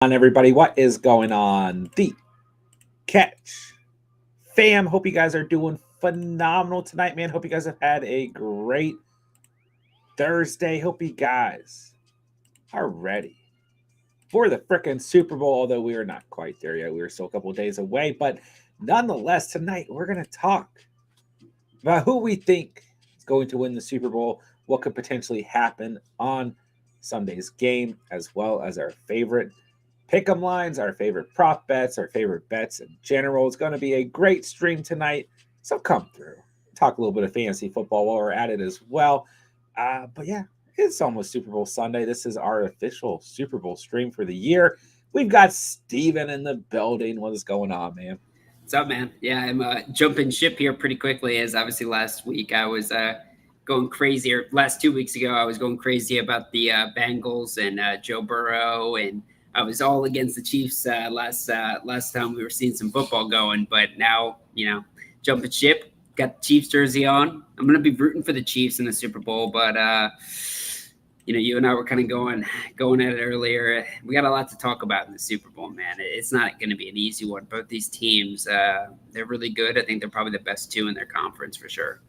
On everybody, what is going on? The Catch fam. Hope you guys are doing phenomenal tonight, man. Hope you guys have had a great Thursday. Hope you guys are ready for the frickin' Super Bowl, although we are not quite there yet. We are still a couple days away, but nonetheless, tonight we're going to talk about who we think is going to win the Super Bowl, what could potentially happen on Sunday's game, as well as our favorite pick'em lines, our favorite prop bets, our favorite bets in general. It's going to be a great stream tonight, so come through. Talk a little bit of fantasy football while we're at it as well. But yeah, it's almost Super Bowl Sunday. This is our official Super Bowl stream for the year. We've got Steven in the building. What is going on, man? What's up, man? Yeah, I'm jumping ship here pretty quickly, as obviously last week I was going crazy, or last 2 weeks ago I was going crazy about the Bengals and Joe Burrow, and I was all against the Chiefs last time we were seeing some football going. But now, jumping ship, got the Chiefs jersey on. I'm going to be rooting for the Chiefs in the Super Bowl, but you and I were kind of going at it earlier. We got a lot to talk about in the Super Bowl, man. It's not going to be an easy one. Both these teams, they're really good. I think they're probably the best two in their conference for sure.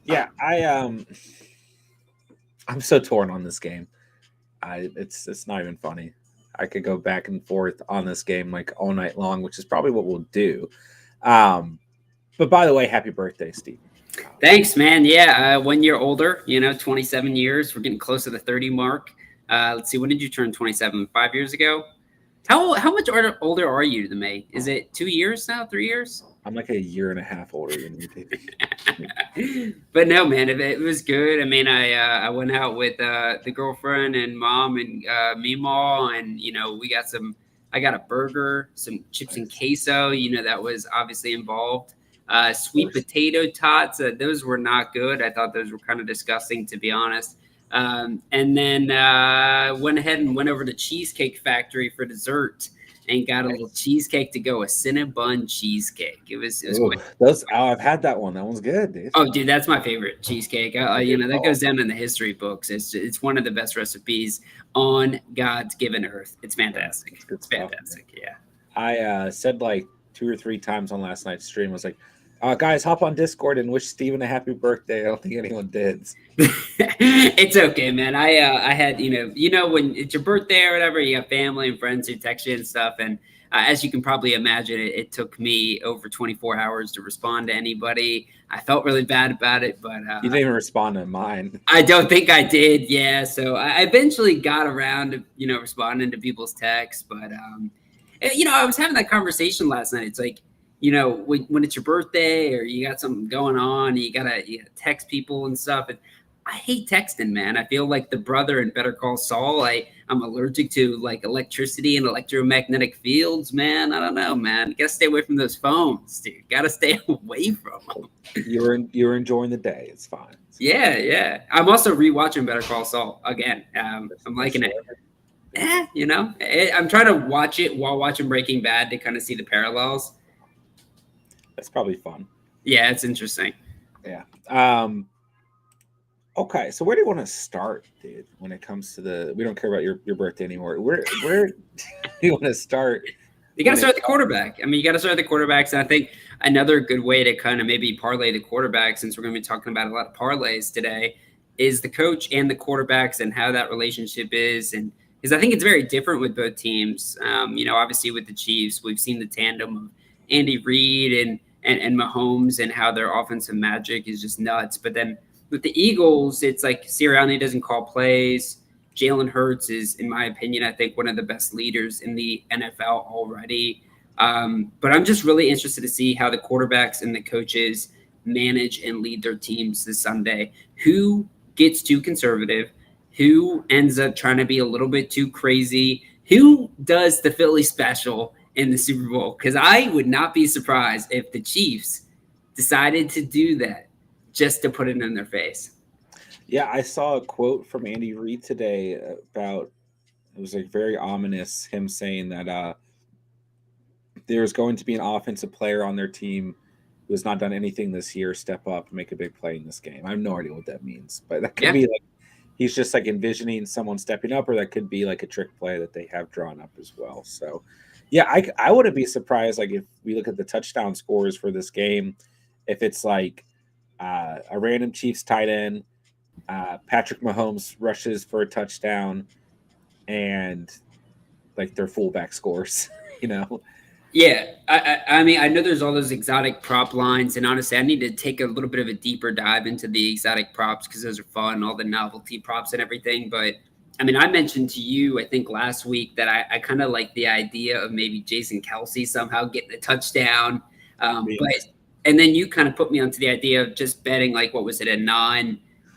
Yeah, I'm so torn on this game. It's not even funny. I could go back and forth on this game like all night long, which is probably what we'll do. But by the way, happy birthday, Steve. Thanks, man. Yeah, 1 year older, 27 years. We're getting close to the 30 mark. Let's see, when did you turn 27? 5 years ago? How much older are you than me? Is it 2 years now, 3 years? I'm like a year and a half older than you, baby. But no, man, it was good. I mean, I went out with the girlfriend and mom and Meemaw, and I got a burger, some chips and queso. That was obviously involved. Sweet potato tots. Those were not good. I thought those were kind of disgusting, to be honest. And then went ahead and went over to Cheesecake Factory for dessert and got a little cheesecake to go, a Cinnabon cheesecake. It was I've had that one. That one's good, dude. Oh, dude, that's my favorite cheesecake. That goes down in the history books. It's one of the best recipes on God's given earth. It's fantastic. It's fantastic. Yeah. I said like 2 or 3 times on last night's stream. I was like, guys, hop on Discord and wish Steven a happy birthday. I don't think anyone did. It's okay, man. I had, when it's your birthday or whatever, you have family and friends who text you and stuff. And as you can probably imagine, it took me over 24 hours to respond to anybody. I felt really bad about it, but you didn't even respond to mine. I don't think I did. Yeah. So I eventually got around to, responding to people's texts. But, I was having that conversation last night. It's like, when it's your birthday or you got something going on, you gotta text people and stuff. And I hate texting, man. I feel like the brother in Better Call Saul. I'm allergic to like electricity and electromagnetic fields, man. I don't know, man. You gotta stay away from those phones, dude. Gotta stay away from them. You're enjoying the day. It's fine. Yeah. I'm also rewatching Better Call Saul again. I'm liking it. I'm trying to watch it while watching Breaking Bad to kind of see the parallels. That's probably fun. Yeah, it's interesting. Yeah. Okay, so where do you want to start, dude? When it comes to we don't care about your birthday anymore. Where do you want to start? You got to start the quarterback. I mean, you got to start the quarterbacks, and I think another good way to kind of maybe parlay the quarterback, since we're going to be talking about a lot of parlays today, is the coach and the quarterbacks and how that relationship is, and because I think it's very different with both teams. Obviously with the Chiefs, we've seen the tandem of Andy Reid and Mahomes and how their offensive magic is just nuts. But then with the Eagles, it's like Sirianni doesn't call plays. Jalen Hurts is, in my opinion, I think one of the best leaders in the NFL already. But I'm just really interested to see how the quarterbacks and the coaches manage and lead their teams this Sunday. Who gets too conservative? Who ends up trying to be a little bit too crazy? Who does the Philly special in the Super Bowl? Because I would not be surprised if the Chiefs decided to do that just to put it in their face. Yeah, I saw a quote from Andy Reid today about, it was like very ominous, him saying that there's going to be an offensive player on their team who has not done anything this year step up and make a big play in this game. I have no idea what that means, but that could be like he's just like envisioning someone stepping up, or that could be like a trick play that they have drawn up as well. So, yeah, I wouldn't be surprised like if we look at the touchdown scores for this game, if it's like a random Chiefs tight end, Patrick Mahomes rushes for a touchdown, and like their fullback scores, you know. Yeah, I mean, I know there's all those exotic prop lines, and honestly, I need to take a little bit of a deeper dive into the exotic props because those are fun, all the novelty props and everything. But I mean, I mentioned to you, I think last week that I kind of like the idea of maybe Jason Kelsey somehow getting a touchdown. But and then you kind of put me onto the idea of just betting like what was it, a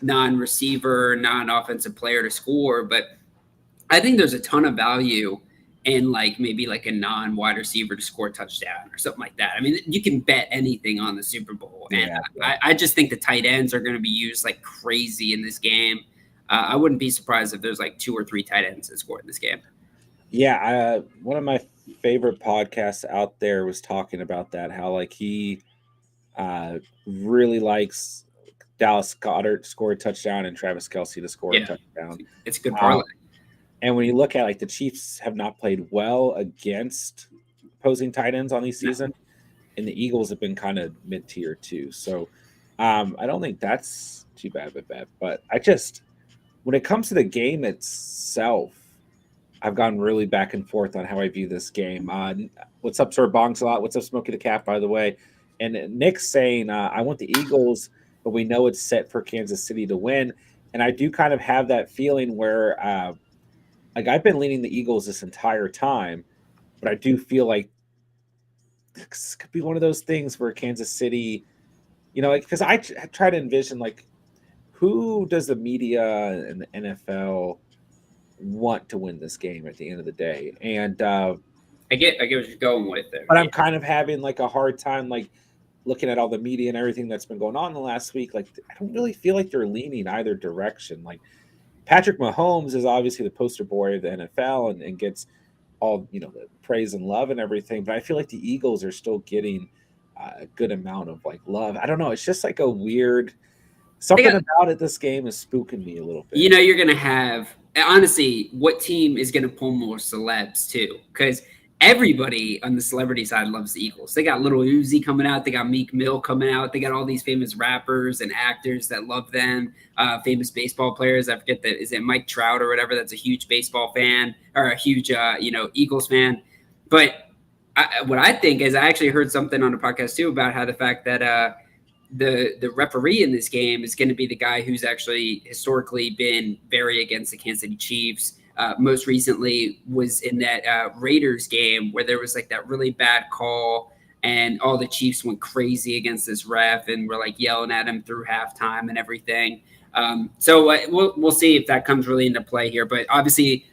non-receiver, non-offensive player to score. But I think there's a ton of value in like maybe like a non-wide receiver to score a touchdown or something like that. I mean, you can bet anything on the Super Bowl, and I just think the tight ends are going to be used like crazy in this game. I wouldn't be surprised if there's like 2 or 3 tight ends that score in this game. Yeah, one of my favorite podcasts out there was talking about that, how like he really likes Dallas Goedert to score a touchdown and Travis Kelsey to score a touchdown. It's a good parlay. And when you look at like the Chiefs have not played well against opposing tight ends on these season, and the Eagles have been kind of mid-tier too. So I don't think that's too bad of a bet. But I just, when it comes to the game itself, I've gone really back and forth on how I view this game. What's up, Sir Bongs a lot? What's up, Smokey the Cat, by the way? And Nick's saying, I want the Eagles, but we know it's set for Kansas City to win. And I do kind of have that feeling where like I've been leaning the Eagles this entire time, but I do feel like this could be one of those things where Kansas City, you know, like because I try to envision like who does the media and the NFL want to win this game at the end of the day, and I get what you're going with there. But I'm kind of having like a hard time like looking at all the media and everything that's been going on in the last week. Like I don't really feel like they're leaning either direction. Like Patrick Mahomes is obviously the poster boy of the NFL and gets all, you know, the praise and love and everything. But I feel like the Eagles are still getting a good amount of like love. I don't know. It's just like a weird something about it. This game is spooking me a little bit. You know, you're going to have, honestly, what team is going to pull more celebs too? Because everybody on the celebrity side loves the Eagles. They got Little Uzi coming out. They got Meek Mill coming out. They got all these famous rappers and actors that love them. Famous baseball players. I forget that. Is it Mike Trout or whatever? That's a huge baseball fan or a huge, Eagles fan. But what I think is I actually heard something on a podcast too about how the fact that the referee in this game is going to be the guy who's actually historically been very against the Kansas City Chiefs. Most recently was in that Raiders game where there was like that really bad call and all the Chiefs went crazy against this ref and were like yelling at him through halftime and everything. So we'll see if that comes really into play here. But obviously,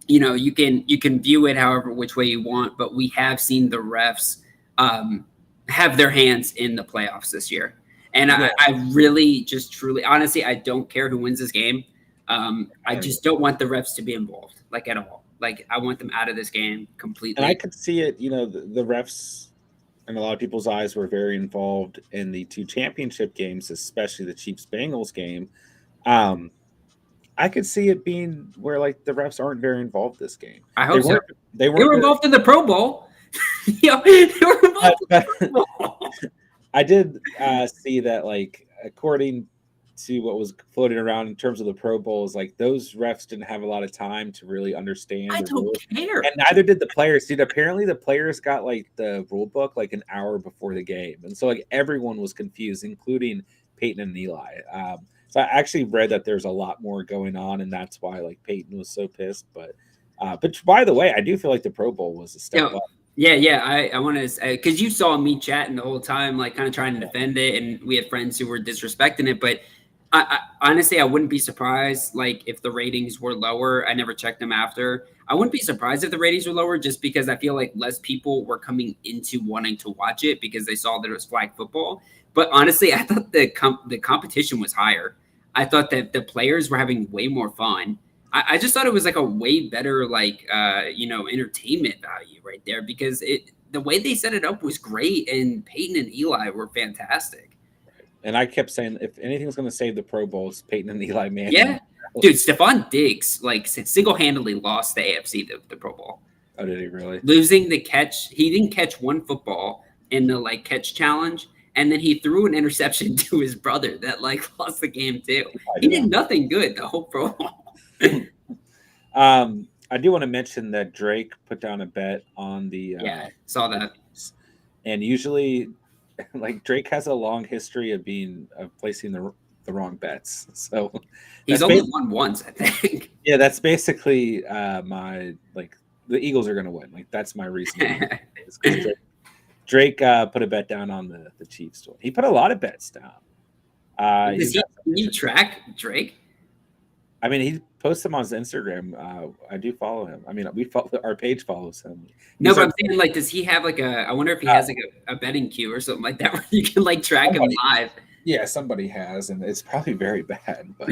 you know, you can view it however which way you want. But we have seen the refs have their hands in the playoffs this year. And I really just truly, honestly, I don't care who wins this game. I just don't want the refs to be involved, like at all. Like I want them out of this game completely. And I could see it, you know, the refs in a lot of people's eyes were very involved in the 2 championship games, especially the Chiefs-Bengals game. I could see it being where like the refs aren't very involved this game. I hope so. They were involved in the Pro Bowl. Yeah, they were involved in the Pro Bowl. I did see that, like, according to what was floating around in terms of the Pro Bowls, like those refs didn't have a lot of time to really understand. I don't care. And neither did the players. Dude, apparently the players got like the rule book like an hour before the game. And so like everyone was confused, including Peyton and Eli. So I actually read that there's a lot more going on, and that's why like Peyton was so pissed. But by the way, I do feel like the Pro Bowl was a step up. Yeah. I want to, because you saw me chatting the whole time, like kind of trying to defend it, and we had friends who were disrespecting it. But I honestly, I wouldn't be surprised, like if the ratings were lower. I never checked them after. I wouldn't be surprised if the ratings were lower, just because I feel like less people were coming into wanting to watch it because they saw that it was flag football. But honestly, I thought the competition was higher. I thought that the players were having way more fun. I just thought it was like a way better, like, entertainment value right there, because the way they set it up was great, and Peyton and Eli were fantastic. And I kept saying, if anything's going to save the Pro Bowl, it's Peyton and Eli Manning. Yeah, dude, Stephon Diggs like single-handedly lost the AFC the Pro Bowl. Oh, did he really? Losing the catch, he didn't catch one football in the like catch challenge, and then he threw an interception to his brother that like lost the game too. He did nothing good the whole Pro Bowl. I do want to mention that Drake put down a bet on the saw that. And usually, like Drake has a long history of placing the wrong bets. So he's only won once, I think. Yeah, that's basically my like the Eagles are going to win. Like that's my reasoning. Drake put a bet down on the Chiefs. He put a lot of bets down. Can you track Drake? I mean, he posts them on his Instagram. I do follow him. I mean, our page follows him. No, but I'm saying, like, does he have like I wonder if he has like a betting queue or something like that where you can like track him live. Yeah, somebody has, and it's probably very bad. But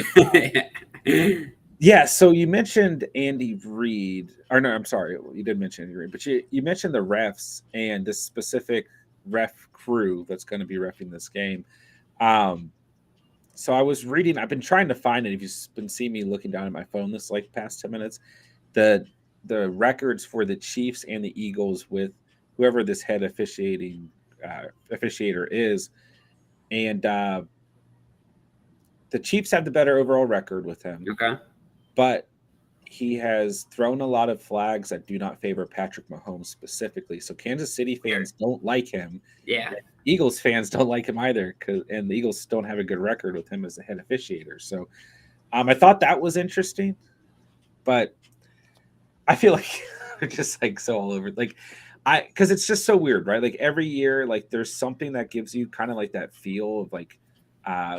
yeah, so you mentioned Andy Reid, or no, I'm sorry, you did mention Andy Reid, but you mentioned the refs and this specific ref crew that's going to be reffing this game. So I was reading, I've been trying to find it. If you've been seeing me looking down at my phone this like past 10 minutes, the records for the Chiefs and the Eagles with whoever this head officiator is. And the Chiefs have the better overall record with him. Okay. But he has thrown a lot of flags that do not favor Patrick Mahomes specifically. So Kansas City fans don't like him. Yeah. Eagles fans don't like him either, and the Eagles don't have a good record with him as the head officiator. So I thought that was interesting, but I feel like they're just like so all over. Like because it's just so weird, right? Like every year, like there's something that gives you kind of like that feel of like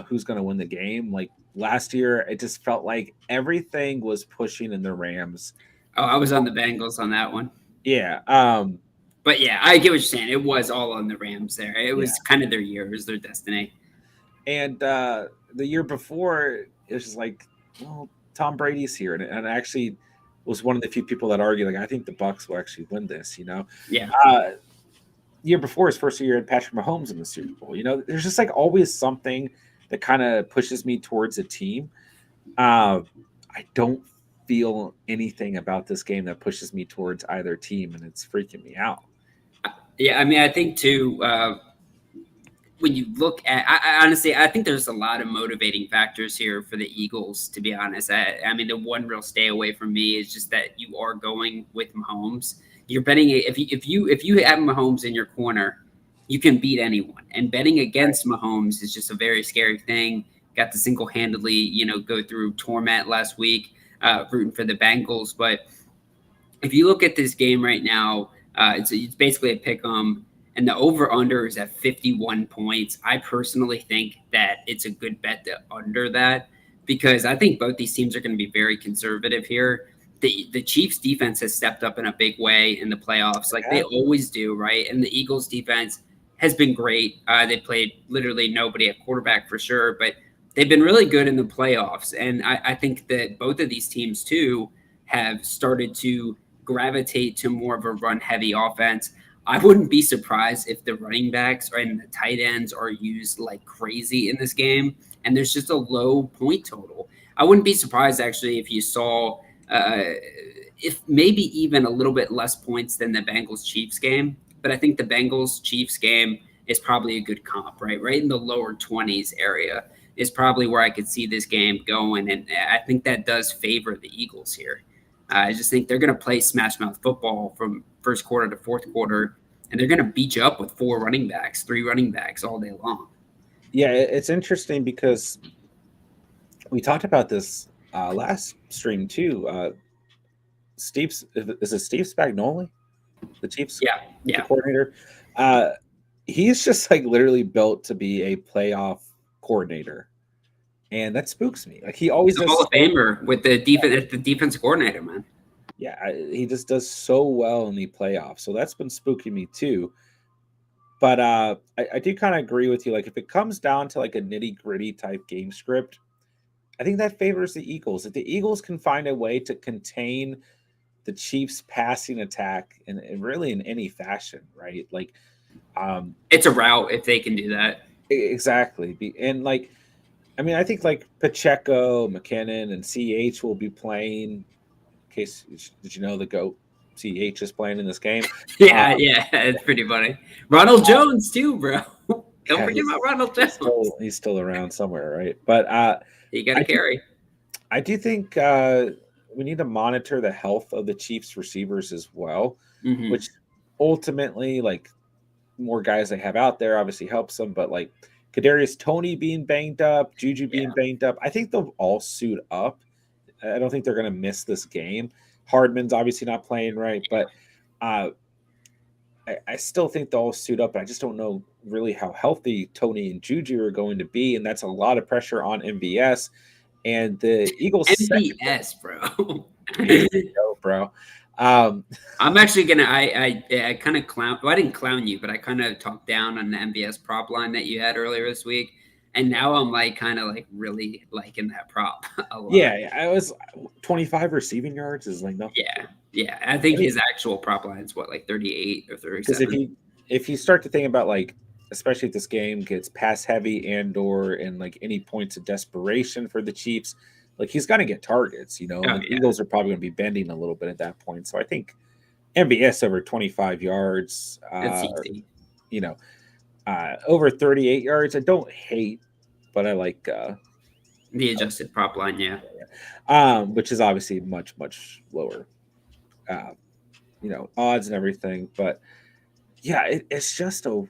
who's going to win the game. Like last year, it just felt like everything was pushing in the Rams. Oh, I was on the Bengals on that one. Yeah. But yeah, I get what you're saying. It was all on the Rams there. It was kind of their year. It was their destiny. And the year before, it was just like, well, Tom Brady's here. And I actually was one of the few people that argue, like, I think the Bucs will actually win this, you know? Yeah. Year before, his first year, had Patrick Mahomes in the Super Bowl. You know, there's just like always something that kind of pushes me towards a team. I don't feel anything about this game that pushes me towards either team, and it's freaking me out. Yeah, I mean, I think too, when you look at, I honestly, I think there's a lot of motivating factors here for the Eagles, to be honest. I mean, the one real stay away from me is just that you are going with Mahomes. You're betting, if you have Mahomes in your corner, you can beat anyone. And betting against Mahomes is just a very scary thing. Got to single-handedly, go through torment last week, rooting for the Bengals. But if you look at this game right now, it's basically a pick 'em, and the over-under is at 51 points. I personally think that it's a good bet to under that because I think both these teams are going to be very conservative here. The Chiefs' defense has stepped up in a big way in the playoffs, like they always do, right? And the Eagles' defense has been great. They played literally nobody at quarterback for sure, but they've been really good in the playoffs. And I think that both of these teams, too, have started to gravitate to more of a run-heavy offense. I wouldn't be surprised if the running backs and the tight ends are used like crazy in this game, and there's just a low point total. I wouldn't be surprised, actually, if you saw if maybe even a little bit less points than the Bengals-Chiefs game, but I think the Bengals-Chiefs game is probably a good comp, right? Right in the lower 20s area is probably where I could see this game going, and I think that does favor the Eagles here. I just think they're going to play smash mouth football from first quarter to fourth quarter, and they're going to beat you up with three running backs all day long. Yeah, it's interesting because we talked about this last stream too. Is it Steve Spagnuolo, the Chiefs coordinator? He's just like literally built to be a playoff coordinator. And that spooks me. Like he always does. Hall of Famer with the defense coordinator, man. Yeah, he just does so well in the playoffs. So that's been spooking me too. But I do kind of agree with you. Like if it comes down to like a nitty-gritty type game script, I think that favors the Eagles. If the Eagles can find a way to contain the Chiefs' passing attack and really in any fashion, right? Like it's a rout if they can do that. Exactly. And like, I mean, I think like Pacheco, McKinnon, and CH will be playing. In case did you know the goat CH is playing in this game? Yeah, yeah, it's pretty funny. Ronald Jones too, bro. Don't Yeah, forget about Ronald he's Jones. still around somewhere, right? But You got to I do carry. I do think we need to monitor the health of the Chiefs receivers as well, Hmm. which ultimately, like more guys they have out there, obviously helps them. But like Kadarius Tony being banged up, Juju being Yeah. banged up, I think they'll all suit up. I don't think they're going to miss this game. Hardman's obviously not playing right, but uh, I still think they'll all suit up. I just don't know really how healthy Tony and Juju are going to be, and that's a lot of pressure on MVS and the Eagles' second. MVS, bro. There you go, bro. Um, I'm actually gonna. I kind of clown. Well, I didn't clown you, but I kind of talked down on the MVS prop line that you had earlier this week, and now I'm like kind of like really liking that prop a lot. yeah, I was 25 receiving yards is like nothing. Yeah, yeah. I think I mean, his actual prop line is what, like 38 or because 37. if you start to think about like, especially if this game gets pass heavy and like any points of desperation for the Chiefs, like he's gonna get targets, and Oh the yeah, Eagles are probably gonna be bending a little bit at that point. So I think MBS over 25 yards, that's easy. you know, over 38 yards. I don't hate, but I like The adjusted prop line, yeah. which is obviously much lower, uh, odds and everything. But yeah, it's just a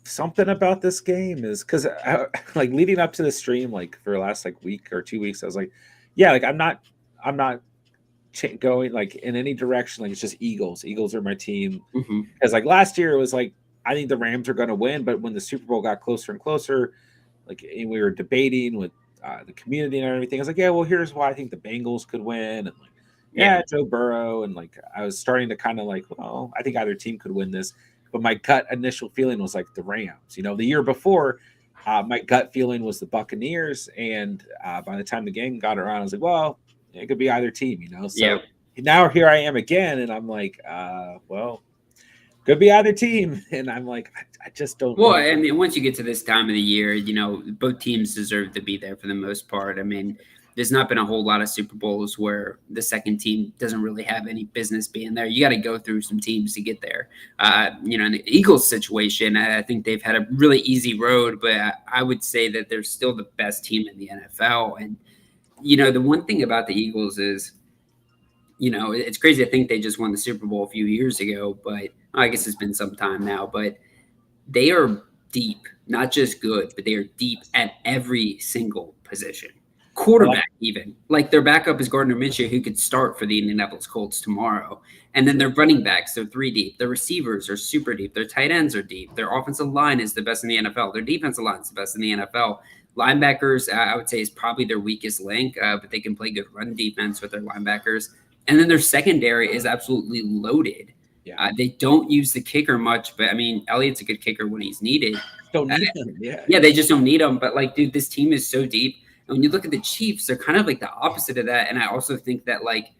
something about this game is because like leading up to the stream, like for the last like week or 2 weeks, I was like, yeah, like I'm not going like in any direction. Like it's just Eagles. Eagles are my team. Hmm. Because like last year, it was like I think the Rams are going to win, but when the Super Bowl got closer and closer, like and we were debating with the community and everything, I was like, yeah, well, here's why I think the Bengals could win, and like, Yeah, yeah, Joe Burrow, and like I was starting to kind of like, well, I think either team could win this, but my gut initial feeling was like the Rams. The year before, my gut feeling was the Buccaneers, and by the time the game got around, I was like, well, it could be either team. yeah. So now here I am again, and I'm like, well, could be either team, and I'm like, I just don't Well, know. I mean, once you get to this time of the year, both teams deserve to be there for the most part. I mean, there's not been a whole lot of Super Bowls where the second team doesn't really have any business being there. You got to go through some teams to get there. In the Eagles situation, I think they've had a really easy road, but I would say that they're still the best team in the NFL. And, the one thing about the Eagles is, it's crazy to think they just won the Super Bowl a few years ago, but I guess it's been some time now, but they are deep, not just good, but they are deep at every single position. I like, Quarterback, even like their backup is Gardner Minshew, who could start for the Indianapolis Colts tomorrow. And then their running backs, they're three deep. Their receivers are super deep. Their tight ends are deep. Their offensive line is the best in the NFL. Their defensive line is the best in the NFL. Linebackers, I would say, is probably their weakest link, but they can play good run defense with their linebackers. And then their secondary is absolutely loaded. yeah, They don't use the kicker much, but I mean, Elliott's a good kicker when he's needed. don't Uh, need him. Yeah, yeah, they just don't need him. But like, dude, this team is so deep. And when you look at the Chiefs, they're kind of like the opposite of that. And I also think that like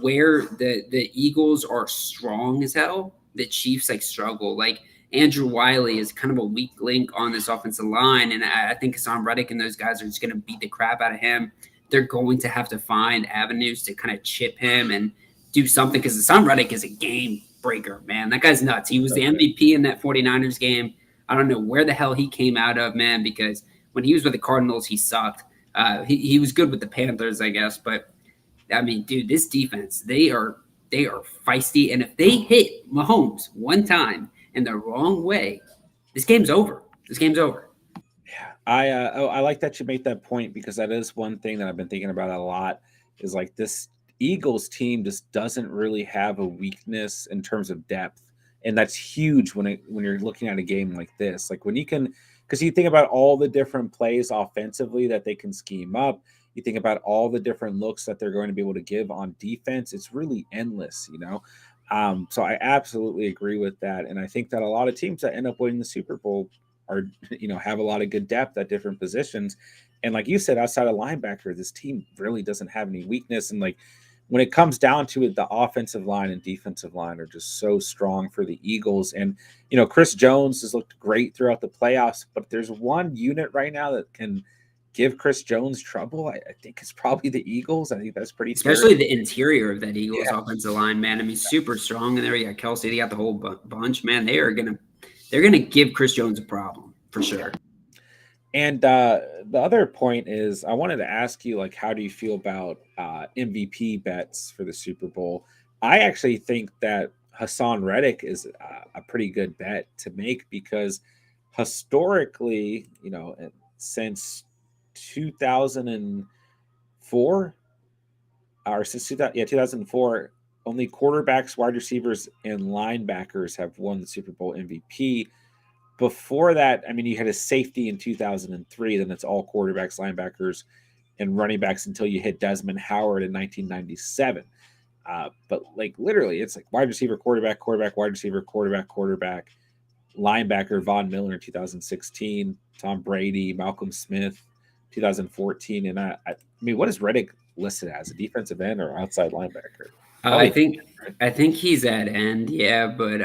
where the Eagles are strong as hell, the Chiefs like struggle. Like Andrew Wiley is kind of a weak link on this offensive line, and I think Hassan Reddick and those guys are just going to beat the crap out of him. They're going to have to find avenues to kind of chip him and do something because Hassan Reddick is a game breaker, man. That guy's nuts. He was the MVP in that 49ers game. I don't know where the hell he came out of, man, because when he was with the Cardinals, he sucked. He was good with the Panthers, I guess, but I mean, dude, this defense, they are feisty, and if they hit Mahomes one time in the wrong way, this game's over. This game's over. yeah. I like that you made that point because that is one thing that I've been thinking about a lot. Is like this Eagles team just doesn't really have a weakness in terms of depth, and that's huge when you're looking at a game like this. Like when you can, because you think about all the different plays offensively that they can scheme up. You think about all the different looks that they're going to be able to give on defense. It's really endless. So I absolutely agree with that, and I think that a lot of teams that end up winning the Super Bowl are have a lot of good depth at different positions. And like you said, outside of linebacker, this team really doesn't have any weakness. And like when it comes down to it, the offensive line and defensive line are just so strong for the Eagles. And, Chris Jones has looked great throughout the playoffs, but there's one unit right now that can give Chris Jones trouble. I think it's probably the Eagles. I think that's pretty especially fair. the interior of that Eagles offensive line, man. I mean, super strong in there. You got Kelsey, they got the whole bunch, man. They're gonna give Chris Jones a problem for sure. And the other point is, I wanted to ask you, like, how do you feel about MVP bets for the Super Bowl? I actually think that Hassan Reddick is a pretty good bet to make because historically, since 2004 or since 2004, only quarterbacks, wide receivers, and linebackers have won the Super Bowl MVP. Before that, I mean, you had a safety in 2003, then it's all quarterbacks, linebackers, and running backs until you hit Desmond Howard in 1997. But like literally, it's like wide receiver, quarterback, quarterback, wide receiver, quarterback, quarterback, linebacker, Von Miller in 2016, Tom Brady, Malcolm Smith, 2014. And I mean, what is Reddick listed as? A defensive end or outside linebacker? I think he's at end, yeah. But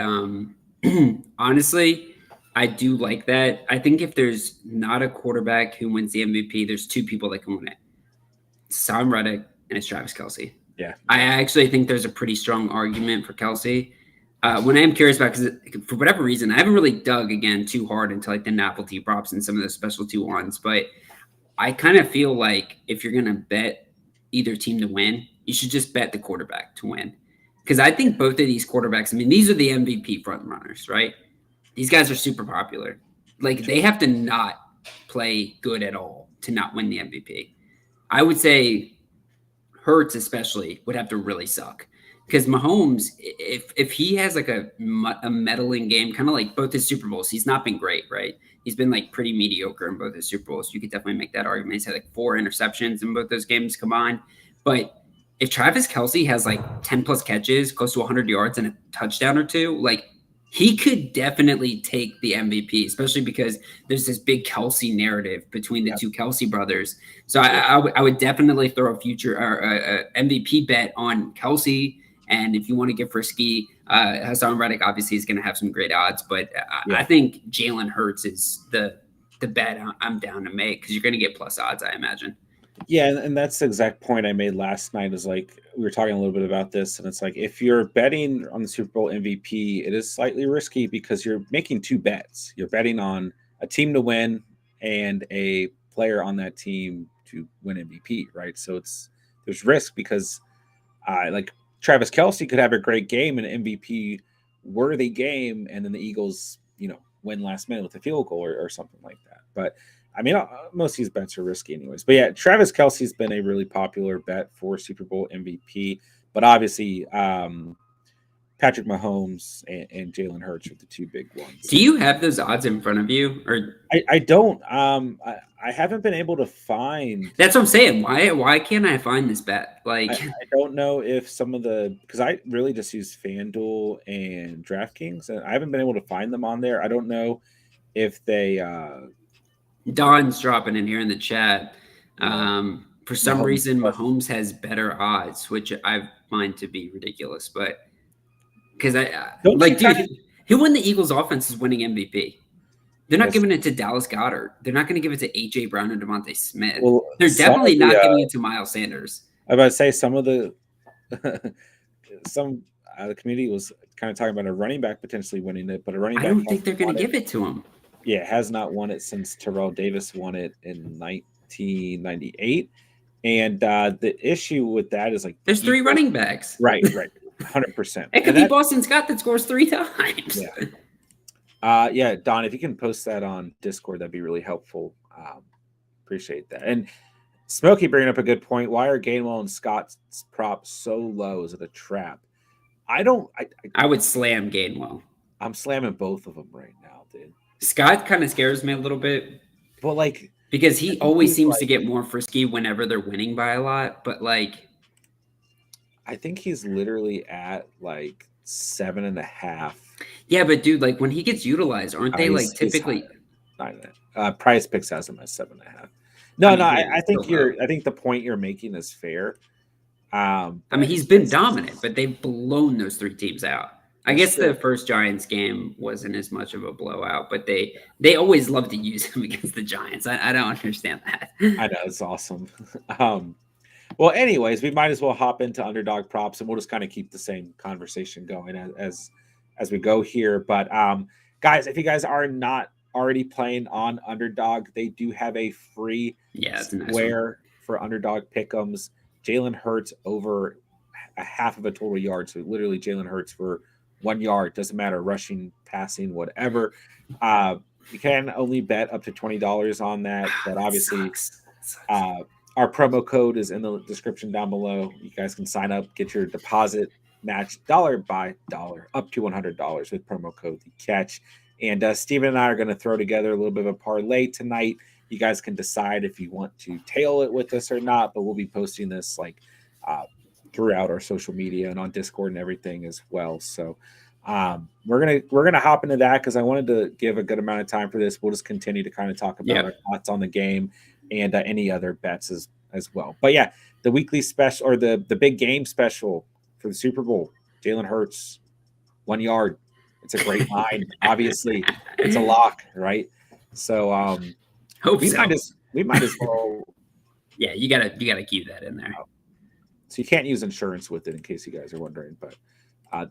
honestly, I do like that. I think if there's not a quarterback who wins the MVP, there's two people that can win it. It's Sam Reddick and it's Travis Kelce. Yeah. I actually think there's a pretty strong argument for Kelce. When I am curious about, because for whatever reason, I haven't really dug again too hard into like the novelty props and some of the specialty ones, but I kind of feel like if you're going to bet either team to win, you should just bet the quarterback to win. Because I think both of these quarterbacks, I mean, these are the MVP front runners, right? These guys are super popular. Like, they have to not play good at all to not win the MVP. I would say Hurts especially would have to really suck. Because Mahomes, if he has like a meddling game, kind of like both his Super Bowls, he's not been great, right? He's been like pretty mediocre in both his Super Bowls. You could definitely make that argument. He's had like 4 interceptions in both those games combined. But if Travis Kelce has like 10 plus catches, close to 100 yards and a touchdown or two, like he could definitely take the MVP, especially because there's this big Kelce narrative between the two Kelce brothers. So I would definitely throw a future or a MVP bet on Kelce. And if you want to get frisky, Hassan Reddick obviously is going to have some great odds, but I think Jalen Hurts is the bet I'm down to make because you're going to get plus odds, I imagine. Yeah, and that's the exact point I made last night. Is like we were talking a little bit about this, and it's like if you're betting on the Super Bowl MVP, it is slightly risky because you're making 2 bets. You're betting on a team to win and a player on that team to win MVP, right? So there's risk because like Travis Kelce could have a great game, an MVP worthy game, and then the Eagles, win last minute with a field goal or something like that. But I mean, most of these bets are risky anyways. But yeah, Travis Kelce's been a really popular bet for Super Bowl MVP. But obviously, Patrick Mahomes and Jalen Hurts are the 2 big ones. Do you have those odds in front of you? Or I don't. I haven't been able to find. That's what I'm saying. Why can't I find this bet? Like I don't know if some of because I really just use FanDuel and DraftKings, and I haven't been able to find them on there. I don't know if they. Don's dropping in here in the chat. For some reason, Mahomes has better odds, which I find to be ridiculous. But because dude, he'll win the Eagles' offense is winning MVP. They're not giving it to Dallas Goedert. They're not going to give it to A.J. Brown and Devontae Smith. Well, they're definitely not giving it to Miles Sanders. I was about to say some of the the community was kind of talking about a running back potentially winning it, but a running back. I don't think they're going to give it to him. Yeah, has not won it since Terrell Davis won it in 1998. And the issue with that is like there's 3 running backs. Right, 100%. It could be Boston Scott that scores 3 times. Yeah, Don, if you can post that on Discord, that'd be really helpful. Appreciate that. And Smokey bringing up a good point. Why are Gainwell and Scott's props so low? Is it a trap? I would slam Gainwell. I'm slamming both of them right now, dude. Scott kind of scares me a little bit. But because he always seems to get more frisky whenever they're winning by a lot. But I think he's literally at 7.5. Yeah, but dude, when he gets utilized, aren't they typically? Price Picks has him at 7.5. No, I think I think the point you're making is fair. I mean, he's been dominant, but they've blown those 3 teams out. I guess the first Giants game wasn't as much of a blowout, but they always love to use him against the Giants. I don't understand that. I know, it's awesome. Well, anyways, we might as well hop into underdog props, and we'll just kind of keep the same conversation going as we go here. But guys, if you guys are not already playing on Underdog, they do have a free square for Underdog pick'ems. Jalen Hurts over a half of a total yard. So literally Jalen Hurts for 1 yard. Doesn't matter, rushing, passing, whatever. You can only bet up to $20 on that. But obviously, our promo code is in the description down below. You guys can sign up, get your deposit matched dollar by dollar up to $100 with promo code The Catch. And Steven and I are going to throw together a little bit of a parlay tonight. You guys can decide if you want to tail it with us or not, but we'll be posting this throughout our social media and on Discord and everything as well. So we're gonna hop into that because I wanted to give a good amount of time for this. We'll just continue to kind of talk about our thoughts on the game and any other bets as well. But yeah, the weekly special or the big game special for the Super Bowl, Jalen Hurts, 1 yard. It's a great line. Obviously, it's a lock, right? So we might as well. Yeah, you gotta keep that in there. So you can't use insurance with it, in case you guys are wondering, but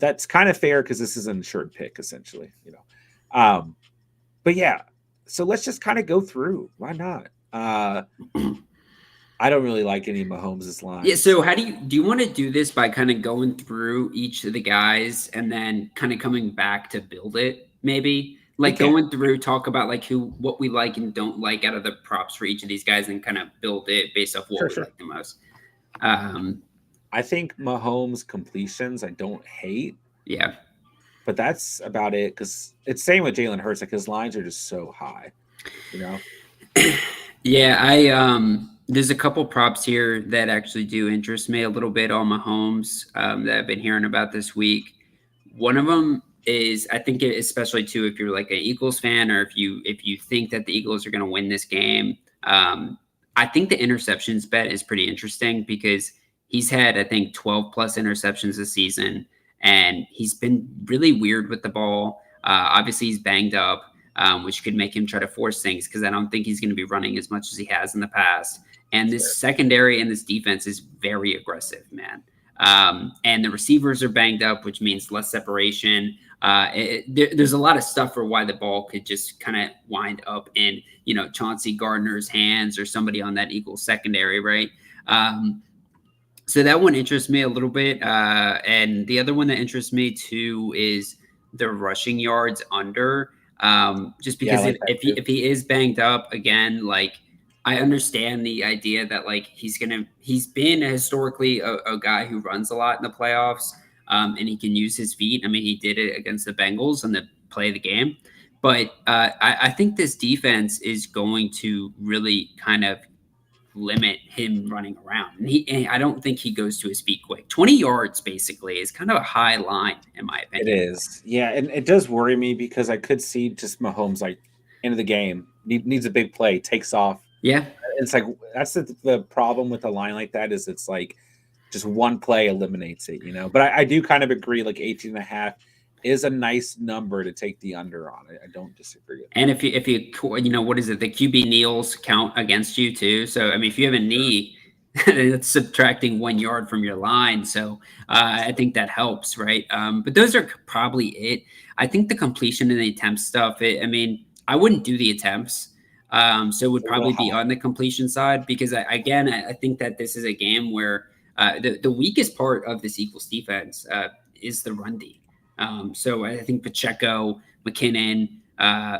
that's kind of fair because this is an insured pick, essentially, But yeah, so let's just kind of go through. Why not? I don't really like any of Mahomes' lines. Yeah, so how do you want to do this by kind of going through each of the guys and then kind of coming back to build it, maybe? Like going through, talk about like what we like and don't like out of the props for each of these guys and kind of build it based off what we like the most. I think Mahomes' completions I don't hate. Yeah. But that's about it because it's same with Jalen Hurts. Like his lines are just so high, Yeah, there's a couple props here that actually do interest me a little bit on Mahomes that I've been hearing about this week. One of them is, I think, especially too, if you're like an Eagles fan or if you think that the Eagles are going to win this game, I think the interceptions bet is pretty interesting because he's had, I think, 12 plus interceptions this season, and he's been really weird with the ball. Obviously, he's banged up, which could make him try to force things because I don't think he's going to be running as much as he has in the past. And this secondary and this defense is very aggressive, man. And the receivers are banged up, which means less separation. There's a lot of stuff for why the ball could just kind of wind up in, Chauncey Gardner's hands or somebody on that Eagles secondary, right? So that one interests me a little bit. And the other one that interests me too is the rushing yards under. Just because if he is banged up again, like I understand the idea that like he's been historically a guy who runs a lot in the playoffs, and he can use his feet. I mean, he did it against the Bengals in the play of the game, but I think this defense is going to really kind of limit him running around. And I don't think he goes to his feet quick. 20 yards basically is kind of a high line in my opinion. It is. Yeah, and it does worry me because I could see just Mahomes like into the game, needs a big play, takes off. Yeah. It's like that's the problem with a line like that is it's like just one play eliminates it, But I do kind of agree like 18.5 is a nice number to take the under on it. I don't disagree with that. And if you what is it? The QB kneels count against you too. So I mean, if you have a knee, it's subtracting 1 yard from your line. So I think that helps, right? But those are probably it. I think the completion and the attempt stuff. I wouldn't do the attempts. So it would probably be on the completion side because I think that this is a game where the weakest part of this Eagles defense is the run D. So I think Pacheco, McKinnon,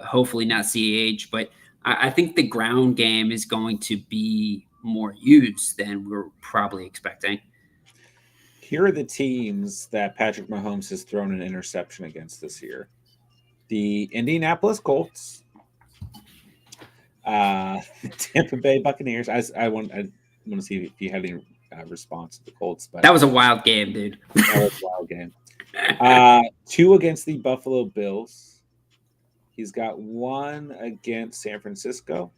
hopefully not CH, but I think the ground game is going to be more used than we're probably expecting. Here are the teams that Patrick Mahomes has thrown an interception against this year. The Indianapolis Colts, Tampa Bay Buccaneers. I want to see if you had any response to the Colts. But that was a wild game, dude. That was a wild game. 2 against the Buffalo Bills. He's got 1 against San Francisco,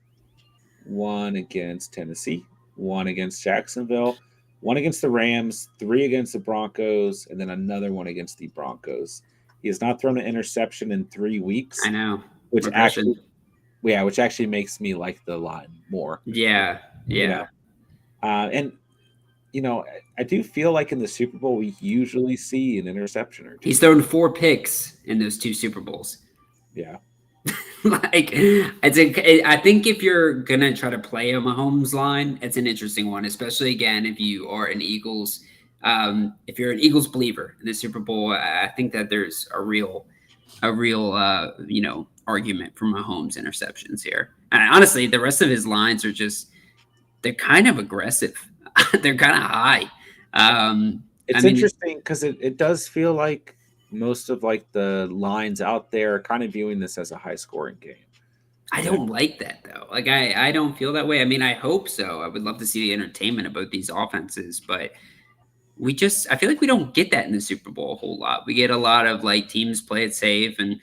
1 against Tennessee, 1 against Jacksonville, one against the Rams, 3 against the Broncos, and then another one against the Broncos. He has not thrown an interception in 3 weeks, I know. which Regression. actually makes me like the line more. Yeah. You know, and I do feel like in the Super Bowl we usually see an interception or two. He's thrown 4 picks in those 2 Super Bowls. Yeah. Like, I think if you're gonna try to play a Mahomes line, it's an interesting one, especially again if you are an Eagles, if you're an Eagles believer in the Super Bowl. I think that there's a real argument for Mahomes interceptions here. And honestly, the rest of his lines are they're kind of aggressive. They're kind of high. It's interesting because it does feel like most of like the lines out there are kind of viewing this as a high scoring game. I don't like that though. Like I don't feel that way. I mean, I hope so. I would love to see the entertainment about these offenses, but I feel like we don't get that in the Super Bowl a whole lot. We get a lot of like teams play it safe. And,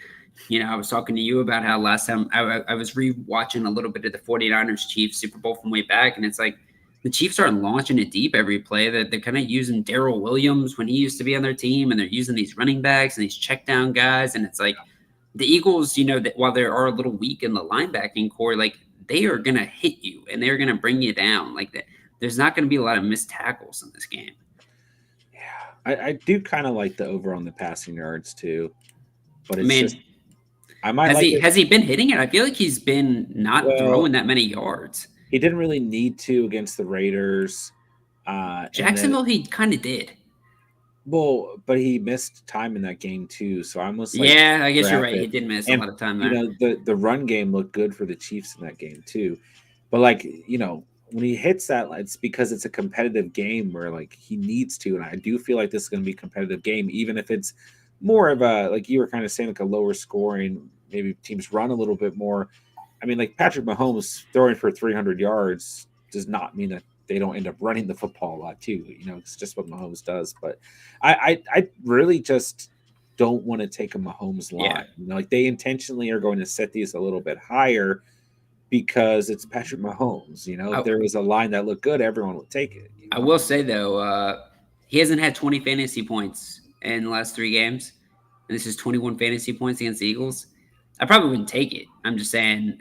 I was talking to you about how last time I was re-watching a little bit of the 49ers Chiefs Super Bowl from way back. And it's like the Chiefs aren't launching it deep every play. They're kind of using Darrell Williams when he used to be on their team. And they're using these running backs and these check down guys. And it's like the Eagles, that while they are a little weak in the linebacking core, like they are going to hit you and they're going to bring you down like that. There's not going to be a lot of missed tackles in this game. I do kind of like the over on the passing yards too, but it's has he been hitting it? I feel like he's been not throwing that many yards. He didn't really need to against the Raiders. Jacksonville, he kind of did. Well, but he missed time in that game too, so I almost I guess you're right. He did miss a lot of time there. The run game looked good for the Chiefs in that game too, but when he hits that, it's because it's a competitive game where like he needs to, and I do feel like this is going to be a competitive game, even if it's more of a, like you were kind of saying, like a lower scoring, maybe teams run a little bit more. I mean, like Patrick Mahomes throwing for 300 yards does not mean that they don't end up running the football a lot too. It's just what Mahomes does. But I really just don't want to take a Mahomes line. Like they intentionally are going to set these a little bit higher because it's Patrick Mahomes. If there was a line that looked good, everyone would take it. I will say though, he hasn't had 20 fantasy points in the last 3 games, and this is 21 fantasy points against the Eagles. I probably wouldn't take it. I'm just saying